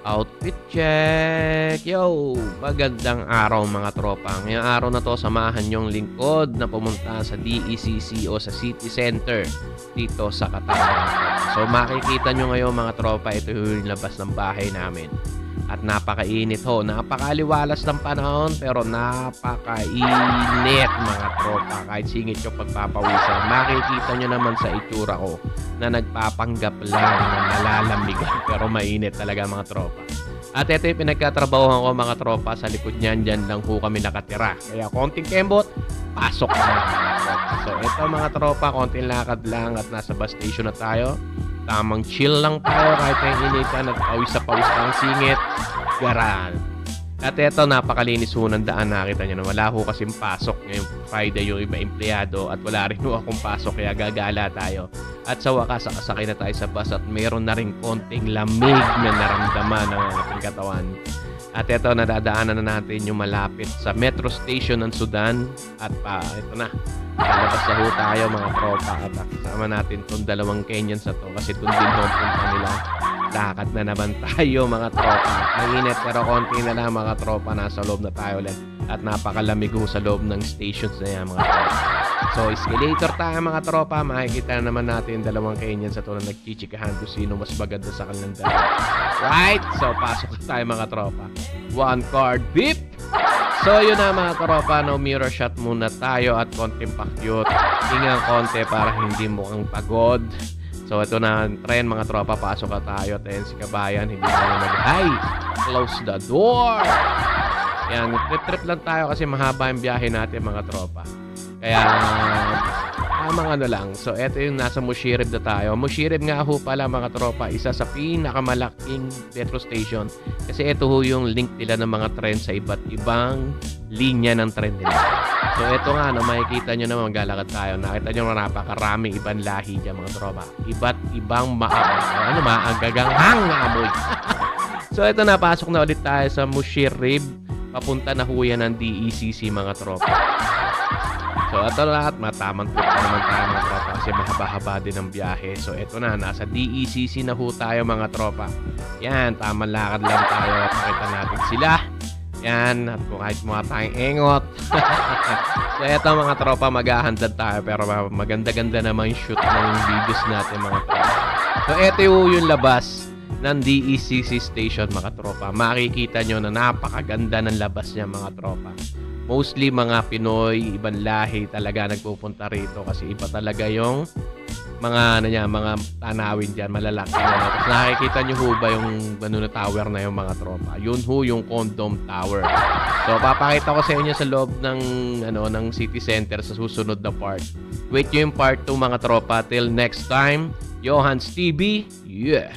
Outfit check! Yo! Magandang araw mga tropa. Ngayong araw na to, samahan yung lingkod na pumunta sa DECC o sa City Center dito sa Batangas. So makikita nyo ngayon mga tropa, ito yung labas ng bahay namin. At napakainit ho. Napakaliwalas ng panahon pero napakainit mga tropa. Kahit singit yung pagpapawisan. Makikita nyo naman sa itsura ko na nagpapanggap lang na nalalambigan pero mainit talaga mga tropa. At ito yung pinagkatrabahoan ko mga tropa. Sa likod niyan, dyan lang ho kami nakatira. Kaya konting kembot, pasok na mga tropa. So ito mga tropa, konting lakad lang at nasa bus station na tayo. Tamang chill lang tayo kahit may initan at pawis sa pawis ang singit. Garal. At ito, napakalinis ho ng daan. Nakita nyo na wala ho kasing pasok ngayong Friday yung iba empleyado at wala rin ho akong pasok kaya gagala tayo. At sa wakas, sakay na tayo sa bus at meron na rin konting lamig na naramdaman ng ating katawan. At ito, nadadaanan na natin yung malapit sa metro station ng Sudan. At ito na, lalabas na ho tayo mga tropa. At kasama natin itong dalawang Kenyans na to kasi itong din ho punta nila. Lakad na naman tayo mga tropa. Mainit pero konti na lang mga tropa. Nasa loob na tayo ulit. At napakalamig ho sa loob ng stations na yan mga tropa. So escalator tayo mga tropa. Makikita na naman natin dalawang Kenyans sa to na nagchichikahan kung sino mas maganda sa kanilang dalawa. Right? So pasok tayo mga tropa. One card beep! So yun na mga tropa, no, mirror shot muna tayo at konting pakyut. Hingang konti para hindi mukhang pagod. So ito na ang trend mga tropa, pasok ka tayo. At ayun si Kabayan, hindi na mag-hi! Close the door! Yan, trip-trip lang tayo kasi mahaba yung biyahe natin mga tropa. Kaya, tamang ano lang. So, eto yung nasa Mushirib na tayo. Mushirib nga ho pala mga tropa, isa sa pinakamalaking metro station. Kasi ito ho yung link nila ng mga tren sa iba't ibang linya ng tren nila. So, eto nga, no, makikita nyo naman maglalakad tayo. Nakita nyo na napakaraming ibang lahi dyan mga tropa. Iba't ibang maagaganghang na amoy. So, eto na, pasok na ulit tayo sa Mushirib. Papunta na ho yan ng DECC mga tropa. So ito lahat, matamang trip na naman tayo mga tropa kasi mahaba-haba din ang biyahe. So ito na, nasa DECC na ho tayo mga tropa. Yan, tamang lakad lang tayo. Pakita natin sila. Yan, at kahit mga tayong engot. So ito mga tropa, maghahandad tayo pero maganda-ganda naman yung shoot ng videos natin mga tropa. So ito yung labas ng DECC station mga tropa. Makikita nyo na napakaganda ng labas niya mga tropa. Mostly mga Pinoy, ibang lahi talaga nagpupunta rito kasi iba talaga yung mga mga tanawin diyan, malalaki na. Tapos nakikita niyo ho ba yung na tower na yung mga tropa? Yun ho yung Condom Tower. So papakita ko sa inyo sa loob ng ng City Center sa susunod na part. Wait nyo yung part 2 mga tropa. Till next time, Johans TV. Yeah.